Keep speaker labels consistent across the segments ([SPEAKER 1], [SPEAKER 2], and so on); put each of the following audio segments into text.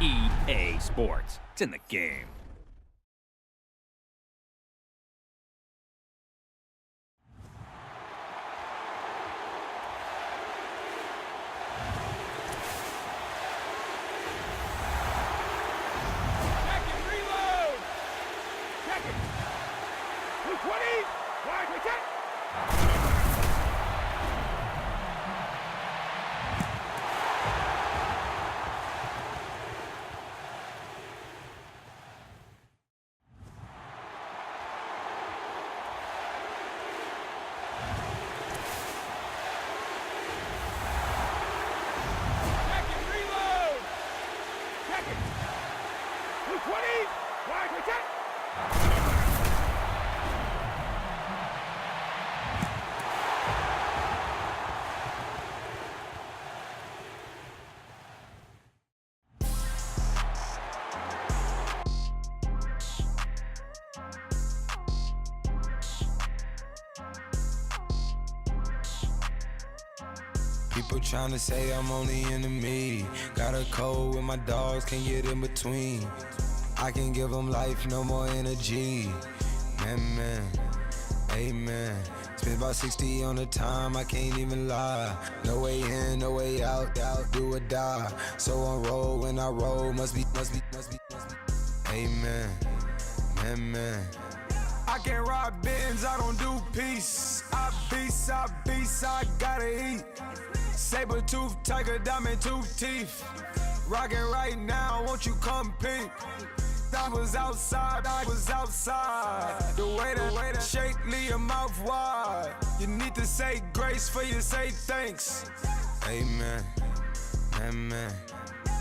[SPEAKER 1] EA Sports. It's in the game.
[SPEAKER 2] People tryna say I'm only enemy. Got a code with my dogs, can't get in between. I can give them life, no more energy. Man, amen. Spent about 60 on the time, I can't even lie. No way in, no way out, do or die. So on roll, when I roll, must be. Amen, man. I can't ride Benz, I don't do peace. I beast, I gotta eat. Saber-tooth, tiger, diamond tooth teeth. Rockin' right now, won't you come peep? I was outside. The way that shake, leave your mouth wide. You need to say grace for you say thanks. Amen, amen.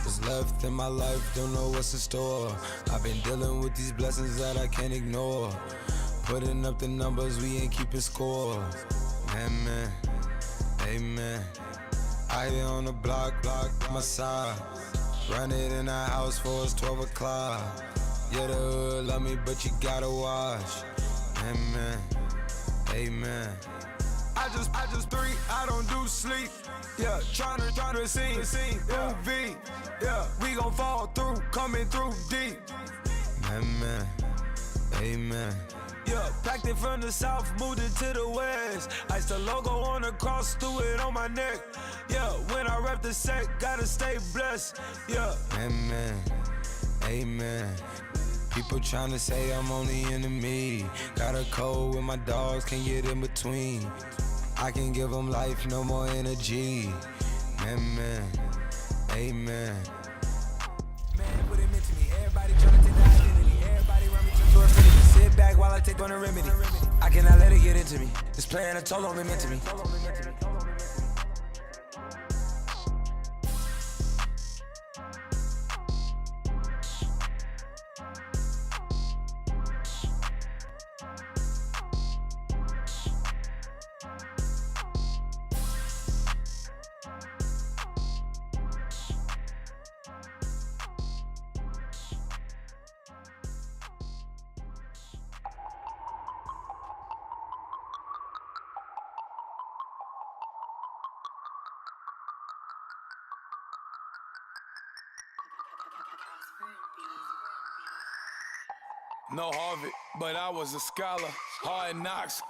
[SPEAKER 2] What's left in my life, don't know what's in store. I've been dealing with these blessings that I can't ignore. Putting up the numbers, we ain't keeping score. Amen, amen. I be on the block, my side. Run it in the house for it's 12 o'clock. Yeah, the hood love me, but you gotta watch. Amen, amen. I just three, I don't do sleep. Yeah, tryna see UV. Yeah, we gon' fall through, coming through deep. Amen, amen. Yeah, packed it from the south, moved it to the west. Iced the logo on the cross, threw it on my neck. Yeah, when I rep the set, gotta stay blessed. Yeah, amen, amen. People tryna say I'm only enemy. Got a code with my dogs, can't get in between. I can give them life, no more energy. Amen, amen. Man, what it meant to me. Everybody tryna take the identity. Everybody run me to infinity. Sit back while I take on the remedy. I cannot let it get into me. This playing a toll on me meant to me.
[SPEAKER 3] No Harvard, but I was a scholar. Hard knocks,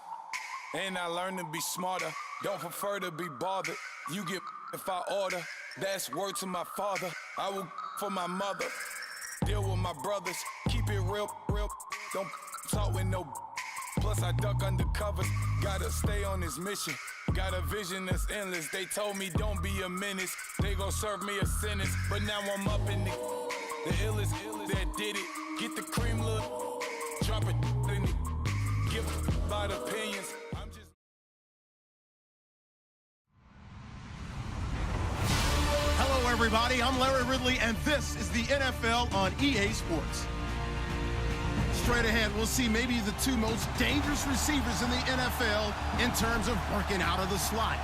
[SPEAKER 3] and I learned to be smarter. Don't prefer to be bothered. You get if I order. That's word to my father. I will for my mother. Deal with my brothers. Keep it real. Don't talk with no. Plus I duck under covers. Gotta stay on this mission. Got a vision that's endless. They told me don't be a menace. They gon' serve me a sentence. But now I'm up in the illest that did it. Get the cream look. Drop it in it. Give a lot of opinions. I'm just.
[SPEAKER 4] Hello, everybody. I'm Larry Ridley, and this is the NFL on EA Sports. Straight ahead, we'll see maybe the two most dangerous receivers in the NFL in terms of working out of the slot.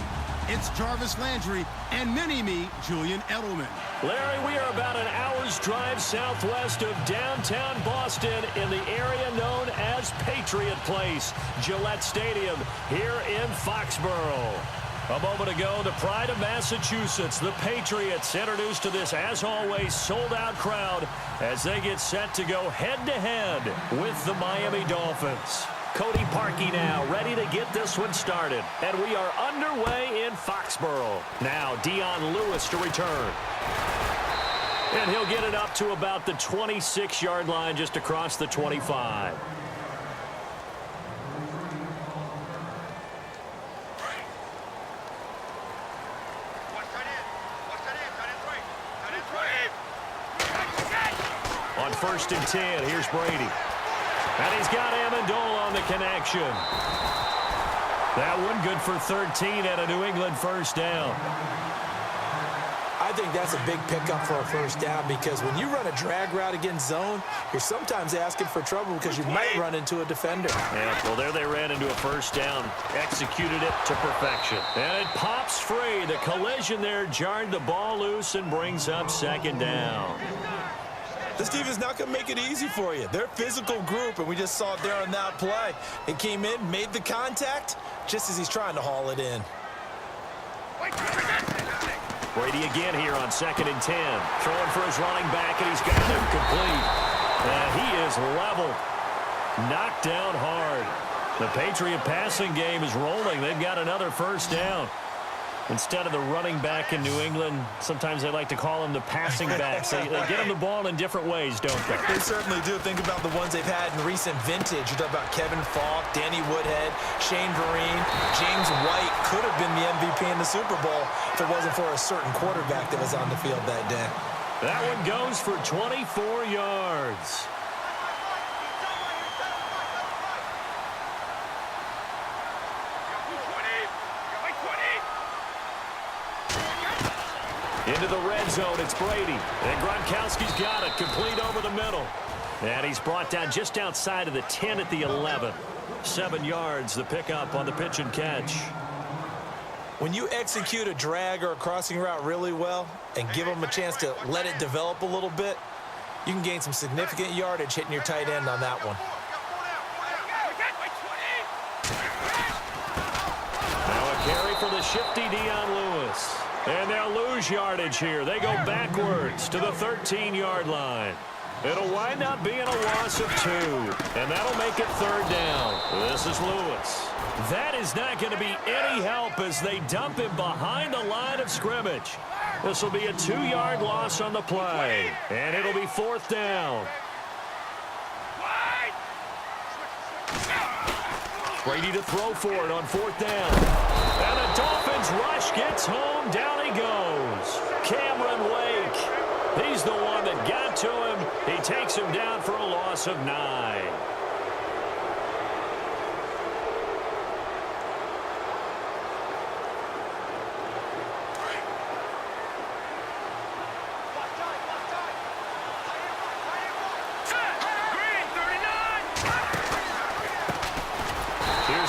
[SPEAKER 4] It's Jarvis Landry and mini-me, Julian Edelman.
[SPEAKER 5] Larry, we are about an hour's drive southwest of downtown Boston in the area known as Patriot Place, Gillette Stadium here in Foxborough. A moment ago, the pride of Massachusetts, the Patriots, introduced to this, as always, sold-out crowd as they get set to go head-to-head with the Miami Dolphins. Cody Parkey now ready to get this one started. And we are underway in Foxborough. Now, Dion Lewis to return. And he'll get it up to about the 26-yard line just across the 25. On 1st and 10, here's Brady. And he's got Amendola on the connection. That one good for 13 and a New England first down.
[SPEAKER 6] I think that's a big pickup for a first down because when you run a drag route against zone, you're sometimes asking for trouble because you might run into a defender.
[SPEAKER 5] Yeah, well, there they ran into a first down. Executed it to perfection. And it pops free. The collision there jarred the ball loose and brings up 2nd down.
[SPEAKER 6] This defense not going to make it easy for you. They're a physical group, and we just saw it there on that play. It came in, made the contact, just as he's trying to haul it in.
[SPEAKER 5] Brady again here on 2nd and 10. Throwing for his running back, and he's got him complete. And he is leveled. Knocked down hard. The Patriot passing game is rolling. They've got another first down. Instead of the running back in New England, sometimes they like to call them the passing backs. They get them the ball in different ways, don't they?
[SPEAKER 6] They certainly do. Think about the ones they've had in recent vintage. You're talking about Kevin Falk, Danny Woodhead, Shane Vereen, James White could have been the MVP in the Super Bowl if it wasn't for a certain quarterback that was on the field that day.
[SPEAKER 5] That one goes for 24 yards. Into the red zone, it's Brady. And Gronkowski's got it, complete over the middle. And he's brought down just outside of the 10 at the 11. 7 yards, the pickup on the pitch and catch.
[SPEAKER 6] When you execute a drag or a crossing route really well and give them a chance to let it develop a little bit, you can gain some significant yardage hitting your tight end on that one.
[SPEAKER 5] Now a carry for the shifty Dion Lewis. And they'll lose yardage here. They go backwards to the 13-yard line. It'll wind up being a loss of 2. And that'll make it 3rd down. This is Lewis. That is not going to be any help as they dump him behind the line of scrimmage. This will be a 2-yard loss on the play. And it'll be 4th down. Brady to throw for it on 4th down. And the Dolphins rush gets home. Down he goes. Cameron Wake. He's the one that got to him. He takes him down for a loss of 9.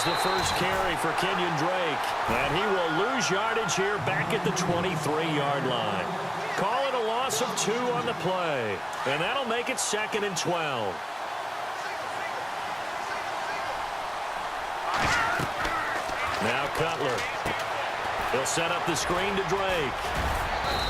[SPEAKER 5] The first carry for Kenyon Drake. And he will lose yardage here back at the 23-yard line. Call it a loss of 2 on the play. And that'll make it 2nd and 12. Now Cutler. He'll set up the screen to Drake.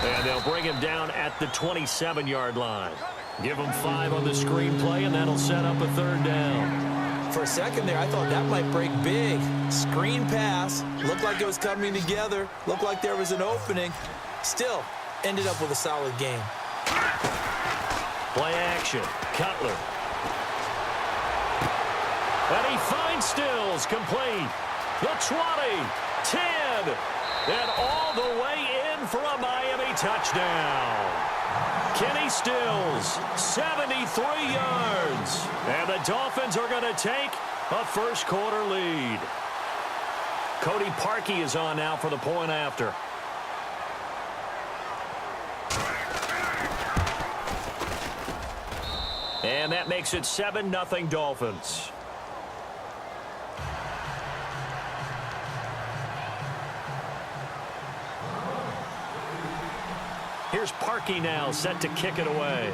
[SPEAKER 5] And they'll bring him down at the 27-yard line. Give him 5 on the screen play, and that'll set up a 3rd down.
[SPEAKER 6] For a second there, I thought that might break big. Screen pass. Looked like it was coming together. Looked like there was an opening. Still, ended up with a solid game.
[SPEAKER 5] Play action. Cutler. And he finds Stills complete. The 20, 10, and all the way in for a Miami touchdown. Kenny Stills, 73 yards. And the Dolphins are going to take a first-quarter lead. Cody Parkey is on now for the point after. And that makes it 7-0 Dolphins. Here's Parkey now, set to kick it away.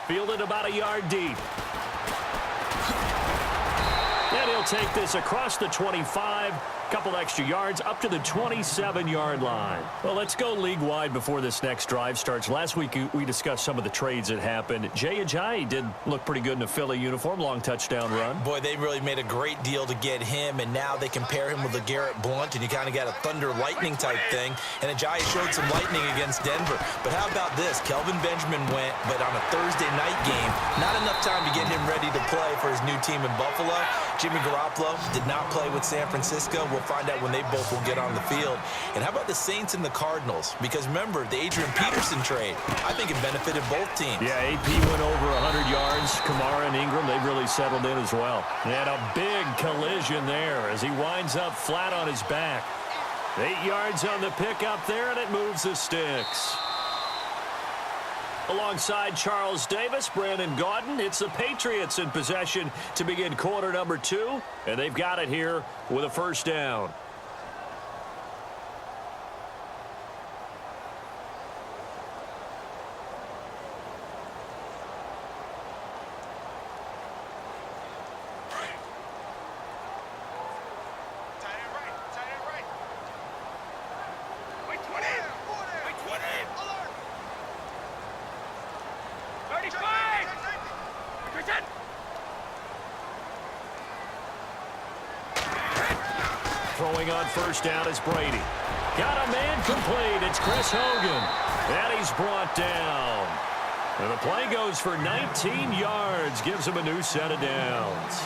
[SPEAKER 5] Fielded about a yard deep. And he'll they'll take this across the 25, couple extra yards up to the 27-yard line. Well, let's go league-wide before this next drive starts. Last week, we discussed some of the trades that happened. Jay Ajayi did look pretty good in a Philly uniform, long touchdown run.
[SPEAKER 6] Boy, they really made a great deal to get him, and now they compare him with LeGarrette Blount, and you kind of got a thunder-lightning type thing, and Ajayi showed some lightning against Denver. But how about this? Kelvin Benjamin went, but on a Thursday night game, not enough time to get him ready to play for his new team in Buffalo. Jimmy Garoppolo did not play with San Francisco. We'll find out when they both will get on the field. And how about the Saints and the Cardinals? Because remember, the Adrian Peterson trade, I think it benefited both teams.
[SPEAKER 5] Yeah, AP went over 100 yards. Kamara and Ingram, they've really settled in as well. And a big collision there as he winds up flat on his back. 8 yards on the pickup there, and it moves the sticks. Alongside Charles Davis, Brandon Gaudin, it's the Patriots in possession to begin quarter number 2, and they've got it here with a first down. Throwing on first down is Brady. Got a man complete. It's Chris Hogan. And he's brought down. And the play goes for 19 yards. Gives him a new set of downs.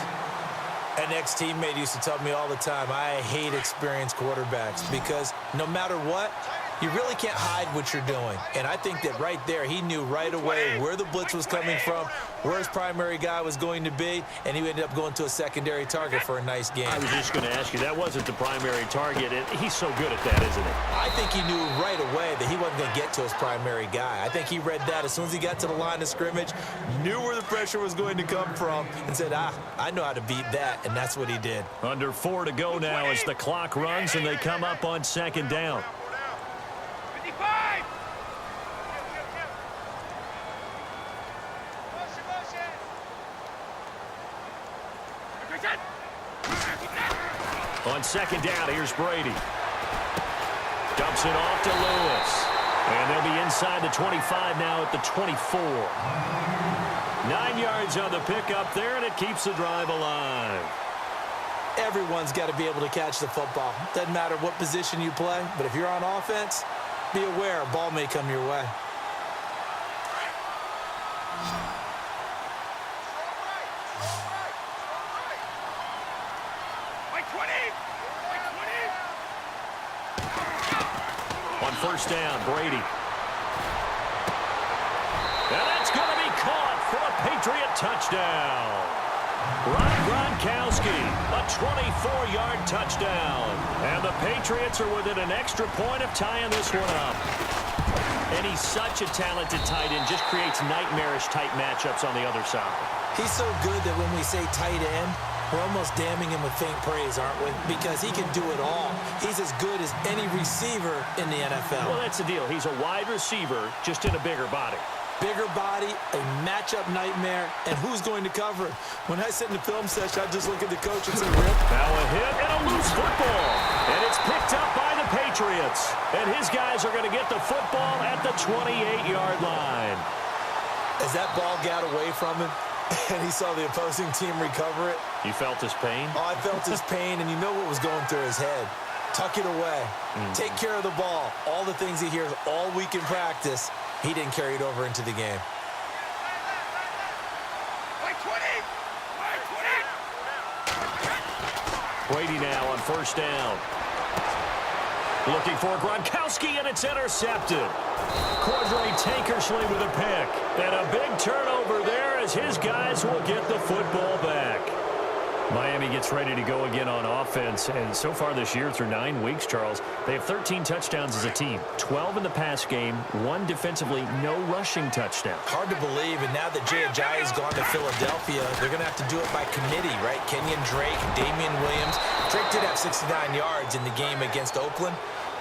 [SPEAKER 6] An ex-teammate used to tell me all the time, I hate experienced quarterbacks because no matter what, you really can't hide what you're doing. And I think that right there, he knew right away where the blitz was coming from, where his primary guy was going to be, and he ended up going to a secondary target for a nice game.
[SPEAKER 5] I was just going to ask you, that wasn't the primary target, and he's so good at that, isn't he?
[SPEAKER 6] I think he knew right away that he wasn't going to get to his primary guy. I think he read that as soon as he got to the line of scrimmage, knew where the pressure was going to come from, and said, I know how to beat that, and that's what he did.
[SPEAKER 5] Under 4 to go now as the clock runs, and they come up on second down. On second down, here's Brady. Dumps it off to Lewis. And they'll be inside the 25 now at the 24. 9 yards on the pickup there, and it keeps the drive alive.
[SPEAKER 6] Everyone's got to be able to catch the football. Doesn't matter what position you play, but if you're on offense, be aware a ball may come your way.
[SPEAKER 5] On first down, Brady. And that's going to be caught for a Patriot touchdown. Rob Gronkowski, a 24-yard touchdown. And the Patriots are within an extra point of tying this one up. And he's such a talented tight end, just creates nightmarish-type matchups on the other side.
[SPEAKER 6] He's so good that when we say tight end, we're almost damning him with faint praise, aren't we? Because he can do it all. He's as good as any receiver in the NFL.
[SPEAKER 5] Well, that's the deal. He's a wide receiver, just in a bigger body.
[SPEAKER 6] Bigger body, a matchup nightmare, and who's going to cover him? When I sit in the film session, I just look at the coach and say, Rip.
[SPEAKER 5] Now a hit and a loose football. And it's picked up by the Patriots. And his guys are going to get the football at the 28-yard line.
[SPEAKER 6] As that ball got away from him, and he saw the opposing team recover it.
[SPEAKER 5] You felt his pain?
[SPEAKER 6] Oh, I felt his pain, and you know what was going through his head. Tuck it away. Take care of the ball. All the things he hears all week in practice, he didn't carry it over into the game.
[SPEAKER 5] Brady now on first down. Looking for Gronkowski, and it's intercepted. Cordray Tankersley with a pick. And a big turnover there as his guys will get the football back. Miami gets ready to go again on offense. And so far this year, through 9 weeks, Charles, they have 13 touchdowns as a team. 12 in the pass game, 1 defensively, no rushing touchdown.
[SPEAKER 6] Hard to believe, and now that Jay Ajayi has gone to Philadelphia, they're going to have to do it by committee, right? Kenyon Drake, Damian Williams. Drake did have 69 yards in the game against Oakland.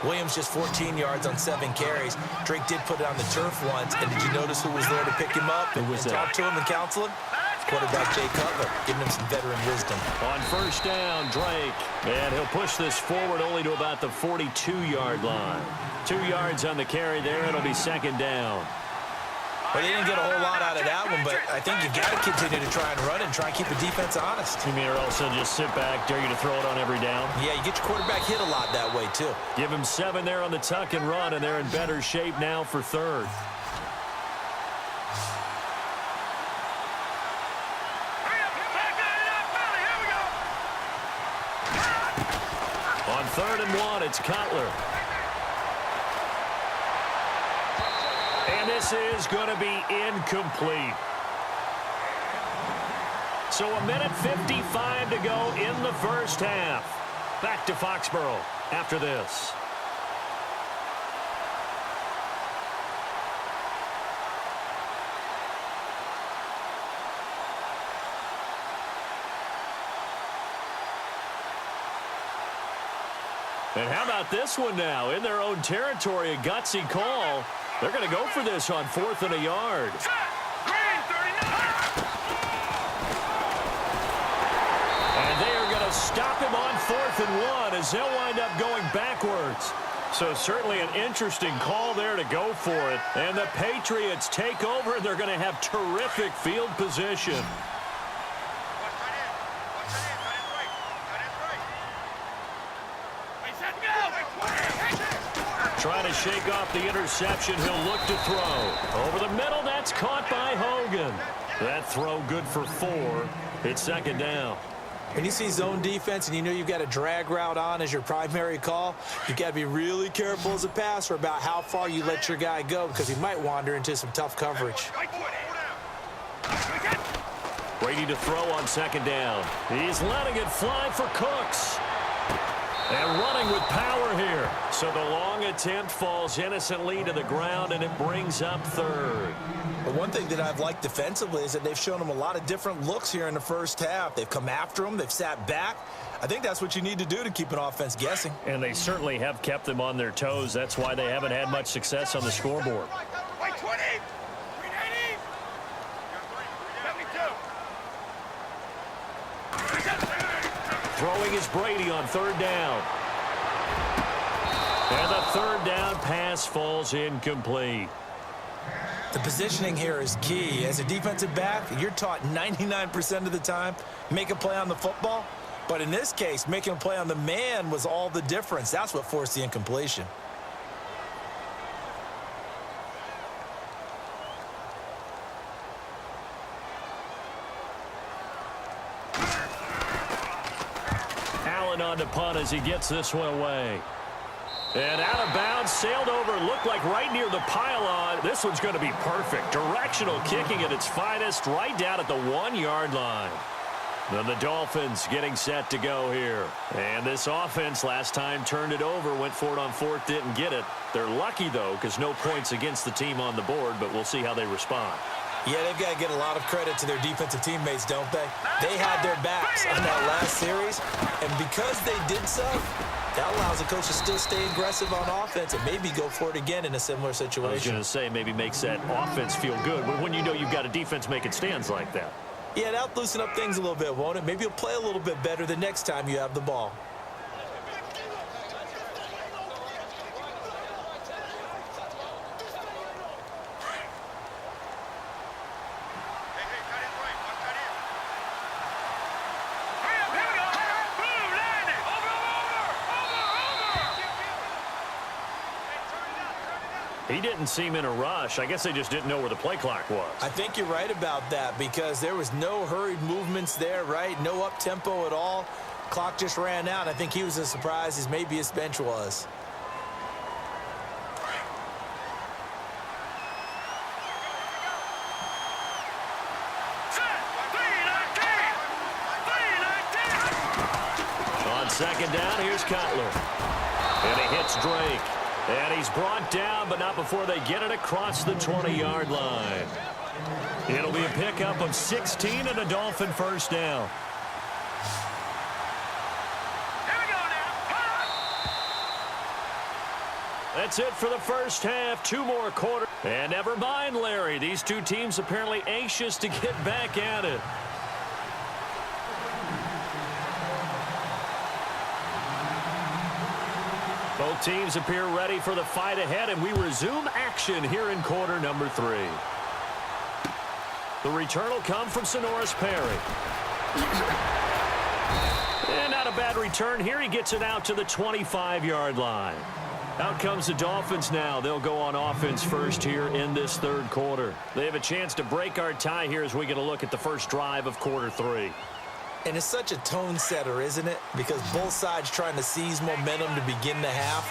[SPEAKER 6] Williams just 14 yards on 7 carries. Drake did put it on the turf once, and did you notice who was there to pick him up and talk to him and counsel him? quarterback Jay Cutler, giving him some veteran wisdom.
[SPEAKER 5] On first down, Drake. And he'll push this forward only to about the 42-yard line. 2 yards on the carry there. It'll be second down.
[SPEAKER 6] Well, they didn't get a whole lot out of that one, but I think you've got to continue to try and run and try and keep the defense honest.
[SPEAKER 5] You mean or also just sit back, dare you to throw it on every down?
[SPEAKER 6] Yeah, you get your quarterback hit a lot that way, too.
[SPEAKER 5] Give him 7 there on the tuck and run, and they're in better shape now for third. On 3rd and 1, it's Cutler. And this is going to be incomplete. So 1:55 to go in the first half. Back to Foxborough after this. And how about this one now? In their own territory, a gutsy call. They're going to go for this on 4th and a yard. And they are going to stop him on 4th and 1 as they'll wind up going backwards. So certainly an interesting call there to go for it. And the Patriots take over, and they're going to have terrific field position. Trying to shake off the interception. He'll look to throw. Over the middle, that's caught by Hogan. That throw good for 4. It's second down.
[SPEAKER 6] When you see zone defense and you know you've got a drag route on as your primary call, you've got to be really careful as a passer about how far you let your guy go because he might wander into some tough coverage.
[SPEAKER 5] Brady to throw on second down. He's letting it fly for Cooks. And running with power here. So the long attempt falls innocently to the ground, and it brings up third.
[SPEAKER 6] But one thing that I've liked defensively is that they've shown them a lot of different looks here in the first half. They've come after them. They've sat back. I think that's what you need to do to keep an offense guessing.
[SPEAKER 5] And they certainly have kept them on their toes. That's why they haven't had much success on the scoreboard. Throwing is Brady on third down. And the third down pass falls incomplete.
[SPEAKER 6] The positioning here is key. As a defensive back, you're taught 99% of the time, make a play on the football. But in this case, making a play on the man was all the difference. That's what forced the incompletion. On to punt as he gets this one away. And out of bounds, sailed over, looked like right near the pylon. This one's going to be perfect. Directional kicking at its finest, right down at the 1-yard line. Then the Dolphins getting set to go here. And this offense last time turned it over, went for it on 4th, didn't get it. They're lucky, though, because no points against the team on the board, but we'll see how they respond. Yeah, they've got to get a lot of credit to their defensive teammates, don't they? They had their backs on that last series, and because they did so, that allows the coach to still stay aggressive on offense and maybe go for it again in a similar situation.
[SPEAKER 5] I was going to say maybe makes that offense feel good when you know you've got a defense making stands like that.
[SPEAKER 6] Yeah, that'll loosen up things a little bit, won't it? Maybe you'll play a little bit better the next time you have the ball.
[SPEAKER 5] He didn't seem in a rush. I guess they just didn't know where the play clock was.
[SPEAKER 6] I think you're right about that because there was no hurried movements there, right? No up-tempo at all. Clock just ran out. I think he was as surprised as maybe his bench was.
[SPEAKER 5] On second down, here's Cutler. And he hits Drake. And he's brought down, but not before they get it across the 20-yard line. It'll be a pickup of 16 and a Dolphin first down. That's it for the first half. 2 more quarters. And never mind, Larry. These two teams apparently anxious to get back at it. Both teams appear ready for the fight ahead, and we resume action here in quarter number 3. The return will come from Sonoris Perry. And not a bad return here. He gets it out to the 25-yard line. Out comes the Dolphins now. They'll go on offense first here in this third quarter. They have a chance to break our tie here as we get a look at the first drive of quarter 3.
[SPEAKER 6] And it's such a tone setter, isn't it? Because both sides trying to seize momentum to begin the half.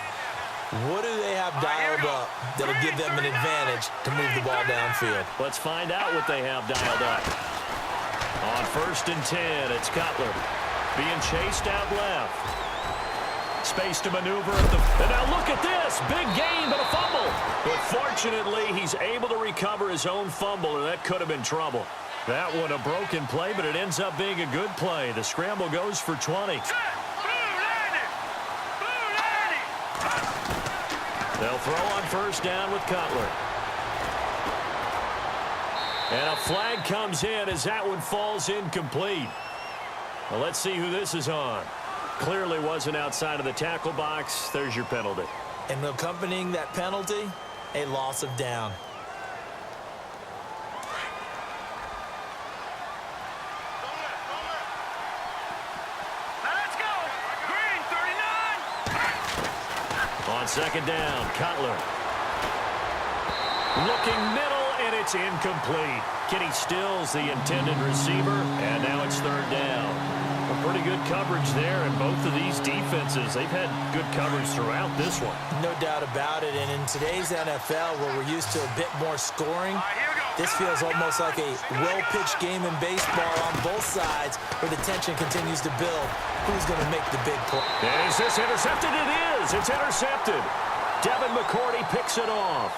[SPEAKER 6] What do they have dialed up that'll give them an advantage to move the ball downfield?
[SPEAKER 5] Let's find out what they have dialed up. On 1st and 10, it's Cutler being chased out left. Space to maneuver at the... And now look at this. Big gain, but a fumble. But fortunately, he's able to recover his own fumble, or that could have been trouble. That one a broken play, but it ends up being a good play. The scramble goes for 20. They'll throw on 1st down with Cutler. And a flag comes in as that one falls incomplete. Well, let's see who this is on. Clearly wasn't outside of the tackle box. There's your penalty.
[SPEAKER 6] And accompanying that penalty, a loss of down.
[SPEAKER 7] Let's go! Green, 39!
[SPEAKER 5] On 2nd down, Cutler. Looking middle, and it's incomplete. Kenny Stills, the intended receiver, and now it's 3rd down. A pretty good coverage there, and both of these defenses, they've had good coverage throughout this one.
[SPEAKER 6] No doubt about it, and in today's NFL, where we're used to a bit more scoring, this feels almost like a well-pitched game in baseball on both sides, where the tension continues to build. Who's going to make the big play?
[SPEAKER 5] Is this intercepted? It is. It's intercepted. Devin McCourty picks it off.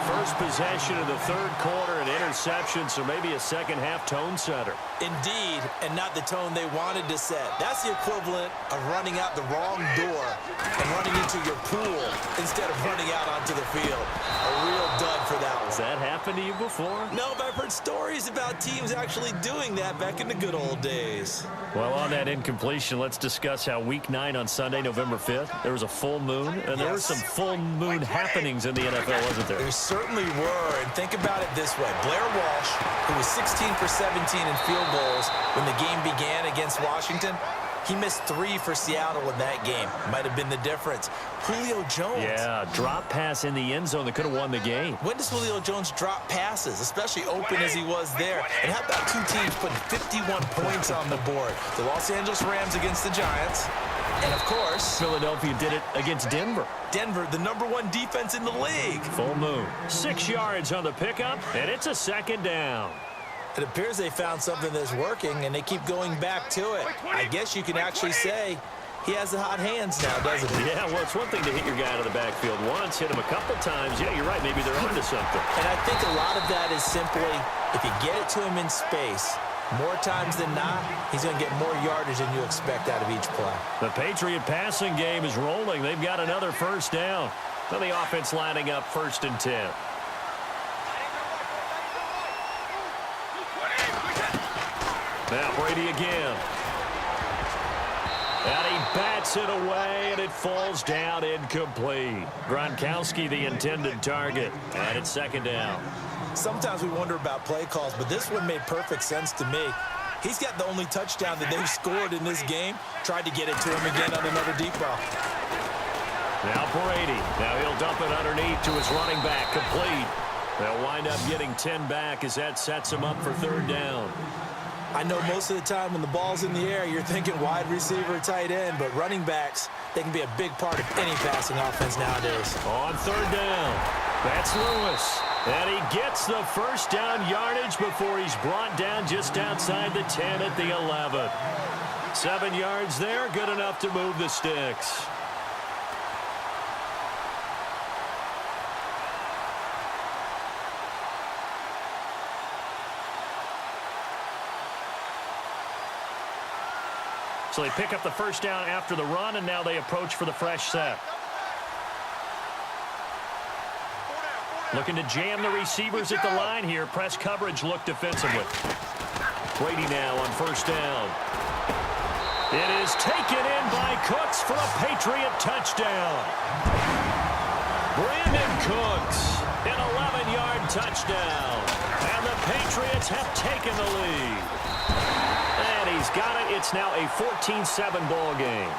[SPEAKER 5] First possession of the third quarter, an interception, so maybe a second-half tone setter.
[SPEAKER 6] Indeed, and not the tone they wanted to set. That's the equivalent of running out the wrong door and running into your pool instead of running out onto the field. A real dud for that one.
[SPEAKER 5] Has that happened to you before?
[SPEAKER 6] No, but I've heard stories about teams actually doing that back in the good old days.
[SPEAKER 5] Well, on that incompletion, let's discuss how Week 9 on Sunday, November 5th, there was a full moon, and there were some full moon happenings in the NFL, wasn't there?
[SPEAKER 6] There certainly were, and think about it this way. Blair Walsh, who was 16 for 17 in field goals when the game began against Washington, he missed 3 for Seattle in that game. Might have been the difference. Julio Jones.
[SPEAKER 5] Yeah, drop pass in the end zone that could have won the game.
[SPEAKER 6] When does Julio Jones drop passes, especially open as he was there? And how about two teams putting 51 points on the board? The Los Angeles Rams against the Giants. And, of course,
[SPEAKER 5] Philadelphia did it against Denver.
[SPEAKER 6] Denver, the #1 defense in the league.
[SPEAKER 5] Full moon. 6 yards on the pickup, and it's a 2nd down.
[SPEAKER 6] It appears they found something that's working, and they keep going back to it. I guess you can actually say he has the hot hands now, doesn't he?
[SPEAKER 5] Yeah, well, it's one thing to hit your guy out of the backfield once, hit him a couple times. Yeah, you're right. Maybe they're onto something.
[SPEAKER 6] And I think a lot of that is simply if you get it to him in space, more times than not, he's going to get more yardage than you expect out of each play.
[SPEAKER 5] The Patriot passing game is rolling. They've got another 1st down. So the offense lining up 1st and 10. Now Brady again. And he bats it away, and it falls down incomplete. Gronkowski, the intended target, and it's 2nd down.
[SPEAKER 6] Sometimes we wonder about play calls, but this one made perfect sense to me. He's got the only touchdown that they've scored in this game. Tried to get it to him again on another deep ball.
[SPEAKER 5] Now Brady. Now he'll dump it underneath to his running back. Complete. They'll wind up getting 10 back as that sets him up for 3rd down.
[SPEAKER 6] I know most of the time when the ball's in the air, you're thinking wide receiver, tight end, but running backs, they can be a big part of any passing offense nowadays.
[SPEAKER 5] On 3rd down, that's Lewis. And he gets the 1st down yardage before he's brought down just outside the 10 at the 11. 7 yards there, good enough to move the sticks. So they pick up the 1st down after the run, and now they approach for the fresh set. Looking to jam the receivers at the line here. Press coverage look defensively. Brady now on first down. It is taken in by Cooks for a Patriot touchdown. Brandon Cooks, an 11-yard touchdown. And the Patriots have taken the lead. And he's got it. It's now a 14-7 ball game.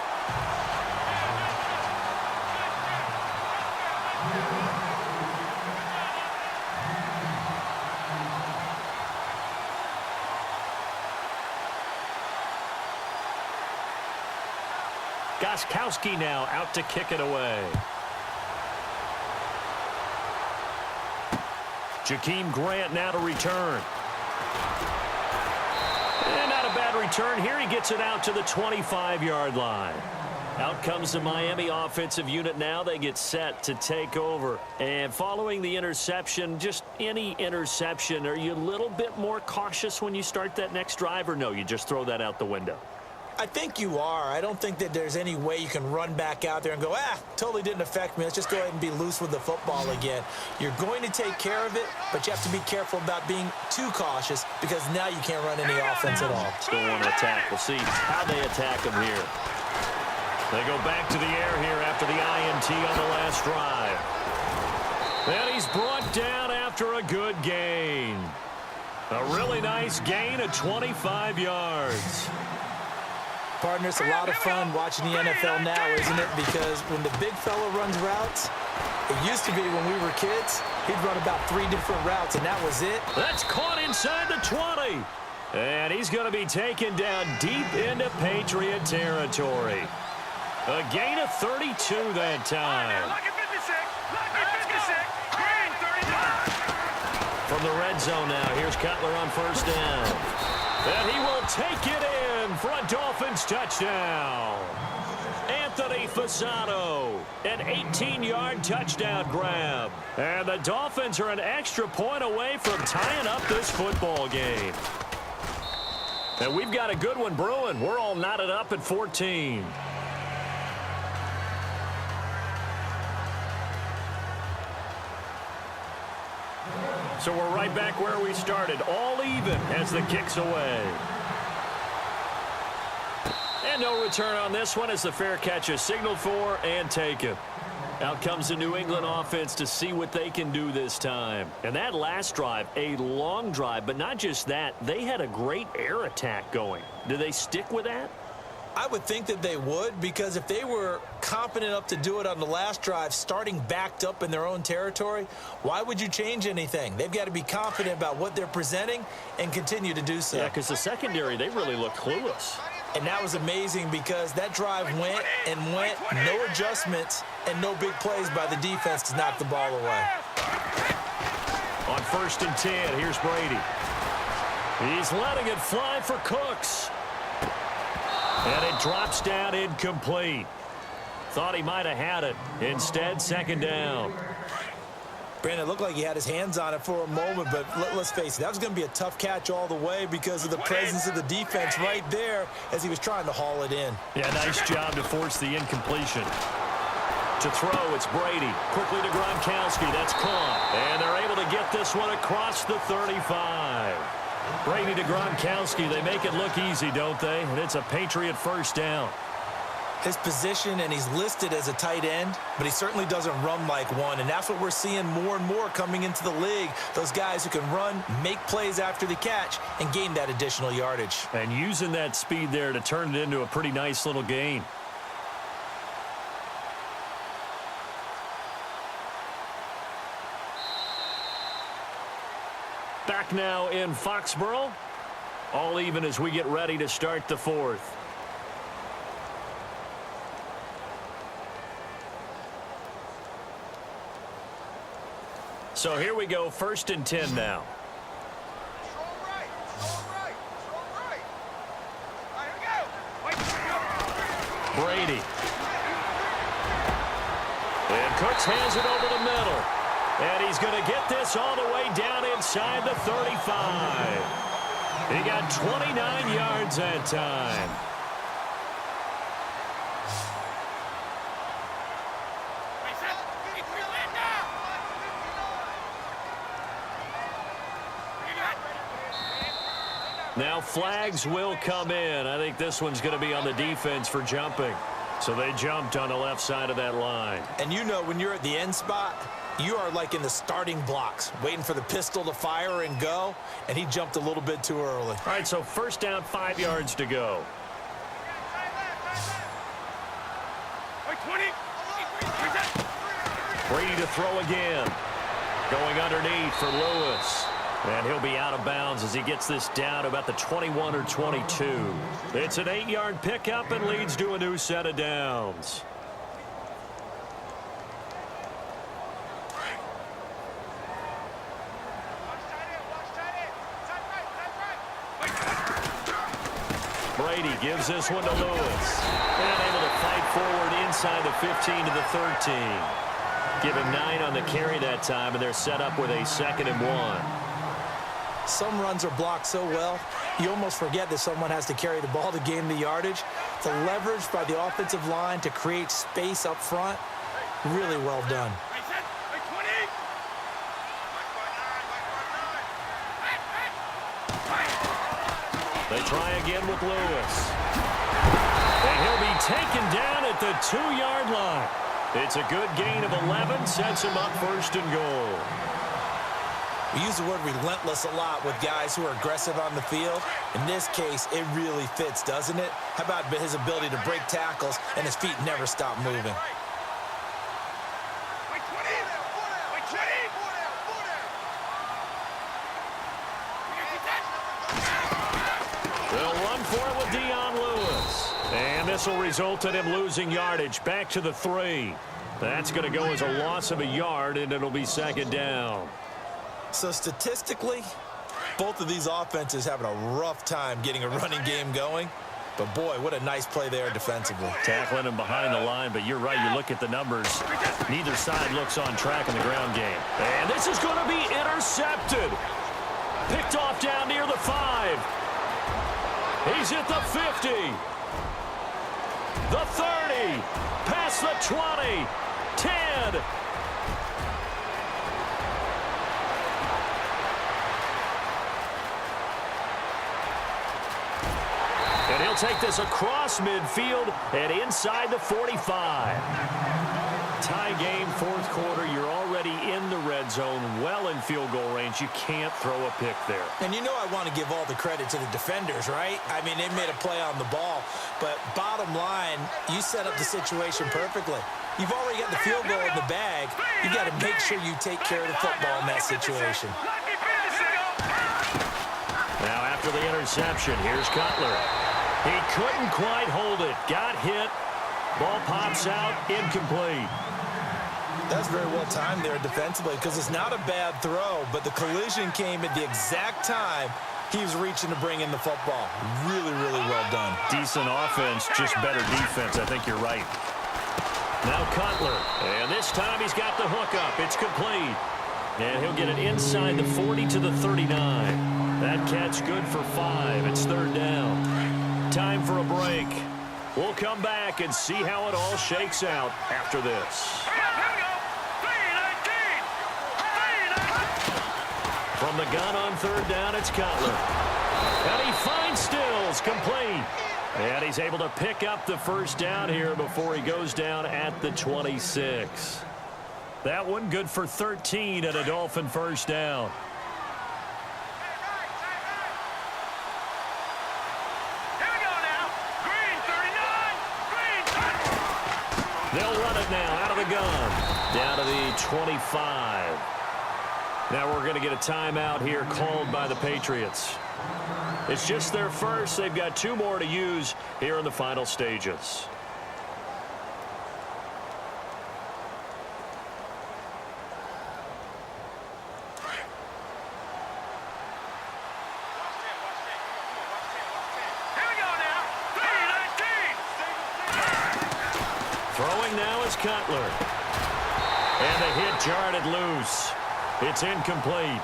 [SPEAKER 5] Gostkowski now out to kick it away. Jakeem Grant now to return. And not a bad return here. He gets it out to the 25-yard line. Out comes the Miami offensive unit now. They get set to take over. And following the interception, just any interception, are you a little bit more cautious when you start that next drive, or no, you just throw that out the window?
[SPEAKER 6] I think you are. I don't think that there's any way you can run back out there and go, totally didn't affect me. Let's just go ahead and be loose with the football again. You're going to take care of it, but you have to be careful about being too cautious because now you can't run any offense at all.
[SPEAKER 5] Still want to attack. We'll see how they attack him here. They go back to the air here after the INT on the last drive. And he's brought down after a good gain. A really nice gain of 25 yards.
[SPEAKER 6] Partner, it's a lot of fun watching the NFL now, isn't it? Because when the big fella runs routes, it used to be when we were kids, he'd run about 3 different routes, and that was it.
[SPEAKER 5] That's caught inside the 20. And he's going to be taken down deep into Patriot territory. A gain of 32 that time. From the red zone now, here's Cutler on first down. And he will take it in for a Dolphins touchdown. Anthony Fasano, an 18-yard touchdown grab. And the Dolphins are an extra point away from tying up this football game. And we've got a good one brewing. We're all knotted up at 14. So we're right back where we started, all even as the kick's away. And no return on this one as the fair catch is signaled for and taken. Out comes the New England offense to see what they can do this time. And that last drive, a long drive, but not just that, they had a great air attack going. Do they stick with that?
[SPEAKER 6] I would think that they would, because if they were competent enough to do it on the last drive, starting backed up in their own territory, why would you change anything? They've got to be confident about what they're presenting and continue to do so.
[SPEAKER 5] Yeah, because the secondary, they really look clueless.
[SPEAKER 6] And that was amazing because that drive went and went, no adjustments and no big plays by the defense to knock the ball away.
[SPEAKER 5] On 1st and 10, here's Brady. He's letting it fly for Cooks. And it drops down incomplete. Thought he might have had it. Instead, 2nd down.
[SPEAKER 6] Brandon, it looked like he had his hands on it for a moment, but let's face it, that was going to be a tough catch all the way because of the presence of the defense right there as he was trying to haul it in.
[SPEAKER 5] Yeah, nice job to force the incompletion. To throw, it's Brady. Quickly to Gronkowski. That's caught. And they're able to get this one across the 35. Brady to Gronkowski. They make it look easy, don't they? And it's a Patriot first down.
[SPEAKER 6] His position, and he's listed as a tight end, but he certainly doesn't run like one, and that's what we're seeing more and more coming into the league. Those guys who can run, make plays after the catch, and gain that additional yardage.
[SPEAKER 5] And using that speed there to turn it into a pretty nice little gain. Back now in Foxborough. All even as we get ready to start the 4th. So here we go, 1st and 10 now. Brady. And Cooks has it over the middle. And he's going to get this all the way down inside the 35. He got 29 yards that time. Now flags will come in. I think this one's going to be on the defense for jumping. So they jumped on the left side of that line.
[SPEAKER 6] And you know when you're at the end spot, you are like in the starting blocks, waiting for the pistol to fire and go, and he jumped a little bit too early.
[SPEAKER 5] All right, so first down, 5 yards to go. Brady to throw again. Going underneath for Lewis. And he'll be out of bounds as he gets this down about the 21 or 22. It's an 8-yard pickup and leads to a new set of downs. Brady gives this one to Lewis. And able to fight forward inside the 15 to the 13. Give him 9 on the carry that time, and they're set up with a 2nd and 1.
[SPEAKER 6] Some runs are blocked so well, you almost forget that someone has to carry the ball to gain the yardage. The leverage by the offensive line to create space up front, really well done.
[SPEAKER 5] They try again with Lewis. And he'll be taken down at the 2-yard line. It's a good gain of 11, sets him up 1st and goal.
[SPEAKER 6] We use the word relentless a lot with guys who are aggressive on the field. In this case, it really fits, doesn't it? How about his ability to break tackles and his feet never stop moving?
[SPEAKER 5] They'll run for it with Dion Lewis. And this will result in him losing yardage back to the 3. That's going to go as a loss of a yard, and it'll be 2nd down.
[SPEAKER 6] So statistically, both of these offenses having a rough time getting a running game going. But boy, what a nice play there defensively.
[SPEAKER 5] Tackling him behind the line, but you're right. You look at the numbers. Neither side looks on track in the ground game. And this is going to be intercepted. Picked off down near the 5. He's at the 50. The 30. Past the 20. 10. And he'll take this across midfield and inside the 45. Tie game, 4th quarter. You're already in the red zone, well in field goal range. You can't throw a pick there.
[SPEAKER 6] And you know I want to give all the credit to the defenders, right? I mean, they made a play on the ball. But bottom line, you set up the situation perfectly. You've already got the field goal in the bag. You got to make sure you take care of the football in that situation.
[SPEAKER 5] Now after the interception, here's Cutler. He couldn't quite hold it. Got hit. Ball pops out. Incomplete.
[SPEAKER 6] That's very well timed there defensively because it's not a bad throw, but the collision came at the exact time he was reaching to bring in the football. Really, really well done.
[SPEAKER 5] Decent offense, just better defense. I think you're right. Now Cutler. And this time he's got the hook up. It's complete. And he'll get it inside the 40 to the 39. That catch good for 5. It's 3rd down. Time for a break. We'll come back and see how it all shakes out after this. From the gun on 3rd down, it's Cutler. And he finds Stills, complete. And he's able to pick up the 1st down here before he goes down at the 26. That one good for 13 and a Dolphin 1st down. They'll run it now out of the gun. Down to the 25. Now we're going to get a timeout here called by the Patriots. It's just their first. They've got 2 more to use here in the final stages. Throwing now is Cutler. And the hit jarred it loose. It's incomplete.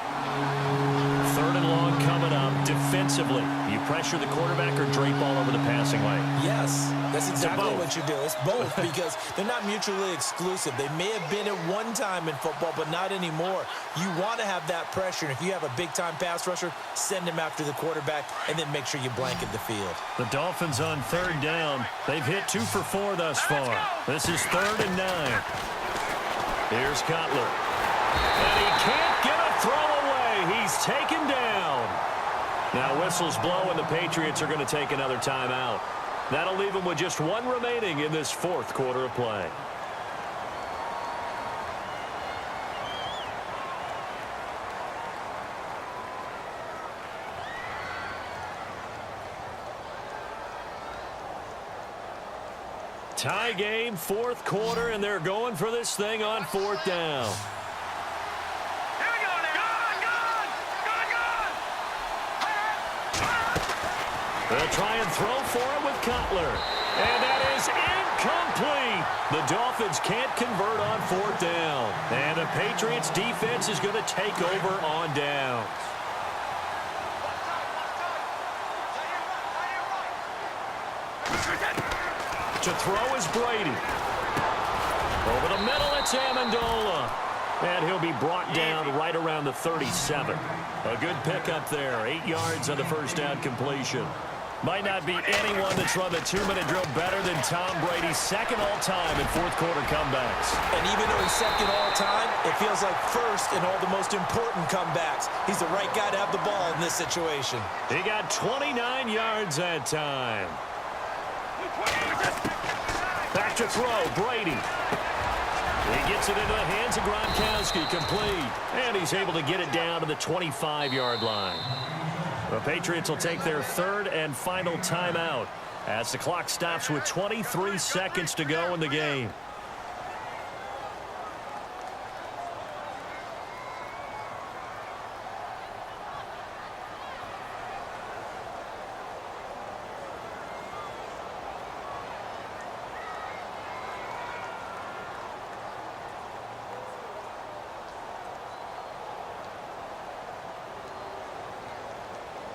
[SPEAKER 5] Third and long coming up. Defensively, you pressure the quarterback or drape all over the passing lane?
[SPEAKER 6] Yes, that's exactly what you do. It's both because they're not mutually exclusive. They may have been at one time in football, but not anymore. You want to have that pressure, and if you have a big-time pass rusher, send him after the quarterback, and then make sure you blanket the field.
[SPEAKER 5] The Dolphins on third down. They've hit 2 for 4 thus far. This is 3rd and 9. Here's Cutler. And he can't get a throw away. He's taken down. Now whistles blow, and the Patriots are going to take another timeout. That'll leave them with just 1 remaining in this 4th quarter of play. Tie game, 4th quarter, and they're going for this thing on 4th down. They'll try and throw for it with Cutler. And that is incomplete. The Dolphins can't convert on 4th down. And the Patriots defense is going to take over on downs. To throw is Brady. Over the middle, it's Amendola. And he'll be brought down right around the 37. A good pickup there. 8 yards on the first down completion. Might not be anyone that's run the 2-minute drill better than Tom Brady. 2nd all-time in 4th quarter comebacks.
[SPEAKER 6] And even though he's 2nd all-time, it feels like 1st in all the most important comebacks. He's the right guy to have the ball in this situation.
[SPEAKER 5] He got 29 yards that time. Back to throw, Brady. He gets it into the hands of Gronkowski, complete. And he's able to get it down to the 25-yard line. The Patriots will take their 3rd and final timeout as the clock stops with 23 seconds to go in the game.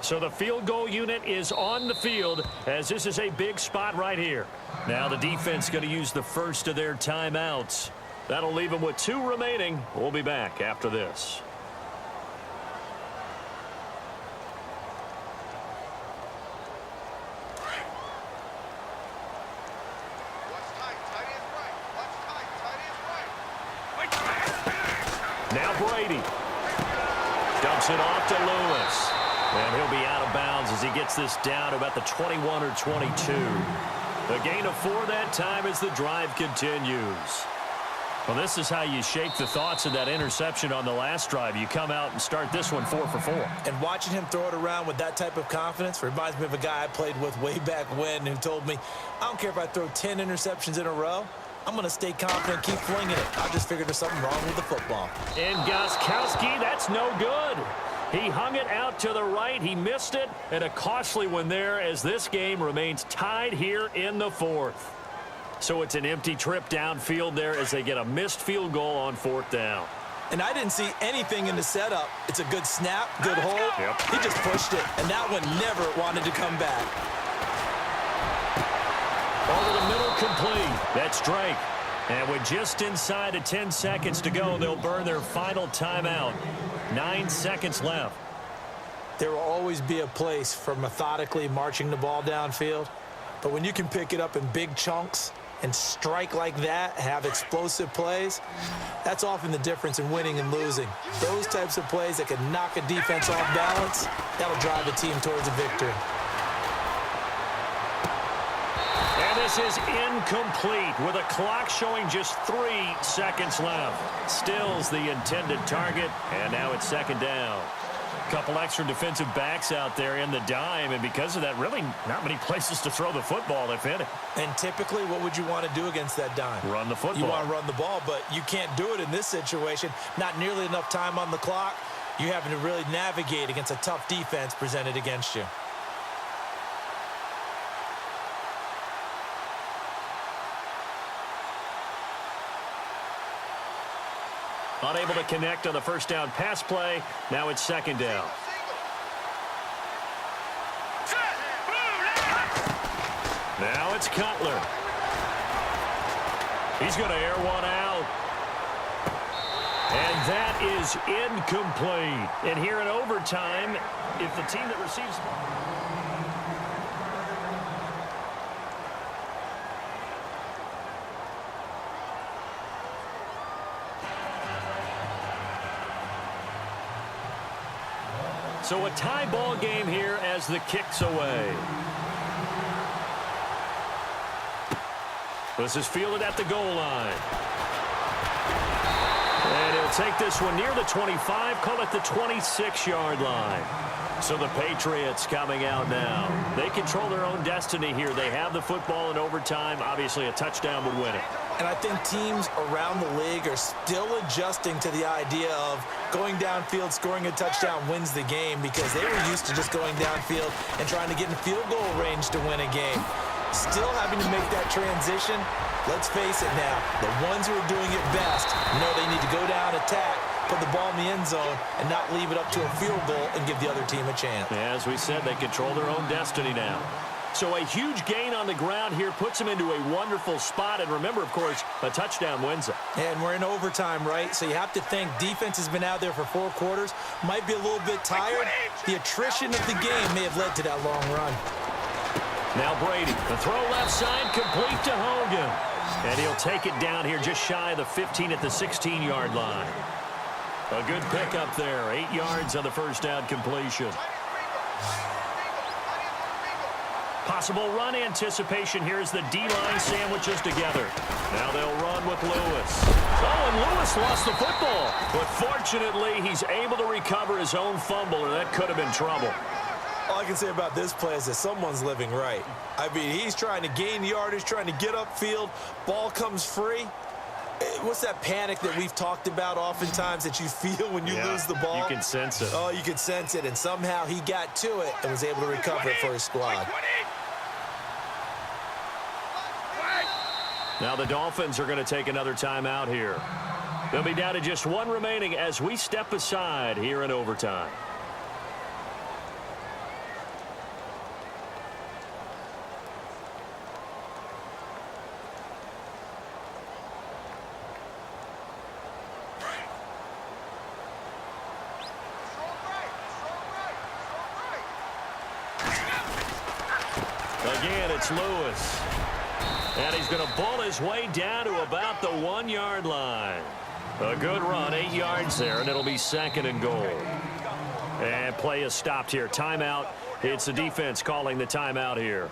[SPEAKER 5] So the field goal unit is on the field as this is a big spot right here. Now the defense going to use the first of their timeouts. That'll leave them with 2 remaining. We'll be back after this. Now Brady dumps it off to Lewis. And he'll be out of bounds as he gets this down to about the 21 or 22. The gain of 4 that time as the drive continues. Well, this is how you shake the thoughts of that interception on the last drive. You come out and start this one 4 for 4.
[SPEAKER 6] And watching him throw it around with that type of confidence reminds me of a guy I played with way back when who told me, I don't care if I throw 10 interceptions in a row. I'm going to stay confident and keep flinging it. I just figured there's something wrong with the football.
[SPEAKER 5] And Gronkowski, that's no good. He hung it out to the right. He missed it. And a costly one there as this game remains tied here in the 4th. So it's an empty trip downfield there as they get a missed field goal on 4th down.
[SPEAKER 6] And I didn't see anything in the setup. It's a good snap, good hold.
[SPEAKER 5] Yep.
[SPEAKER 6] He just pushed it, and that one never wanted to come back.
[SPEAKER 5] Over the middle, complete. That's Drake. And with just inside of 10 seconds to go, they'll burn their final timeout. 9 seconds left.
[SPEAKER 6] There will always be a place for methodically marching the ball downfield. But when you can pick it up in big chunks and strike like that, have explosive plays, that's often the difference in winning and losing. Those types of plays that can knock a defense off balance, that'll drive a team towards a victory.
[SPEAKER 5] And this is incomplete with a clock showing just 3 seconds left. Stills the intended target, and now it's 2nd down. Couple extra defensive backs out there in the dime, and because of that, really not many places to throw the football, if any.
[SPEAKER 6] And typically, what would you want to do against that dime?
[SPEAKER 5] Run the football.
[SPEAKER 6] You want to run the ball, but you can't do it in this situation. Not nearly enough time on the clock. You're having to really navigate against a tough defense presented against you.
[SPEAKER 5] Unable to connect on the first down pass play. Now it's second down. Now it's Cutler. He's going to air one out. And that is incomplete. And here in overtime, if the team that receives... So a tie ball game here as the kick's away. This is fielded at the goal line. And he'll take this one near the 25, call it the 26-yard line. So the Patriots coming out now. They control their own destiny here. They have the football in overtime. Obviously, a touchdown would win it.
[SPEAKER 6] And I think teams around the league are still adjusting to the idea of going downfield, scoring a touchdown wins the game, because they were used to just going downfield and trying to get in field goal range to win a game. Still having to make that transition. Let's face it now, the ones who are doing it best know they need to go down, attack, put the ball in the end zone, and not leave it up to a field goal and give the other team a chance.
[SPEAKER 5] As we said, they control their own destiny now. So a huge gain on the ground here puts them into a wonderful spot. And remember, of course, a touchdown wins it.
[SPEAKER 6] And we're in overtime, right? So you have to think defense has been out there for 4 quarters, might be a little bit tired. The attrition of the game may have led to that long run.
[SPEAKER 5] Now Brady, the throw left side, complete to Hogan. And he'll take it down here just shy of the 15 at the 16-yard line. A good pickup there, 8 yards on the first down completion. Possible run anticipation here as the D-line sandwiches together. Now they'll run with Lewis. Oh, and Lewis lost the football. But fortunately, he's able to recover his own fumble, or that could have been trouble.
[SPEAKER 6] All I can say about this play is that someone's living right. I mean, he's trying to gain yardage, trying to get upfield. Ball comes free. What's that panic that we've talked about oftentimes that you feel when you lose the ball?
[SPEAKER 5] You can sense it.
[SPEAKER 6] Oh, you can sense it. And somehow he got to it and was able to recover it for his squad.
[SPEAKER 5] Now the Dolphins are going to take another timeout here. They'll be down to just 1 remaining as we step aside here in overtime. Again, it's Lewis. And he's going to ball his way down to about the 1-yard line. A good run, 8 yards there, and it'll be second and goal. And play is stopped here. Timeout. It's the defense calling the timeout here.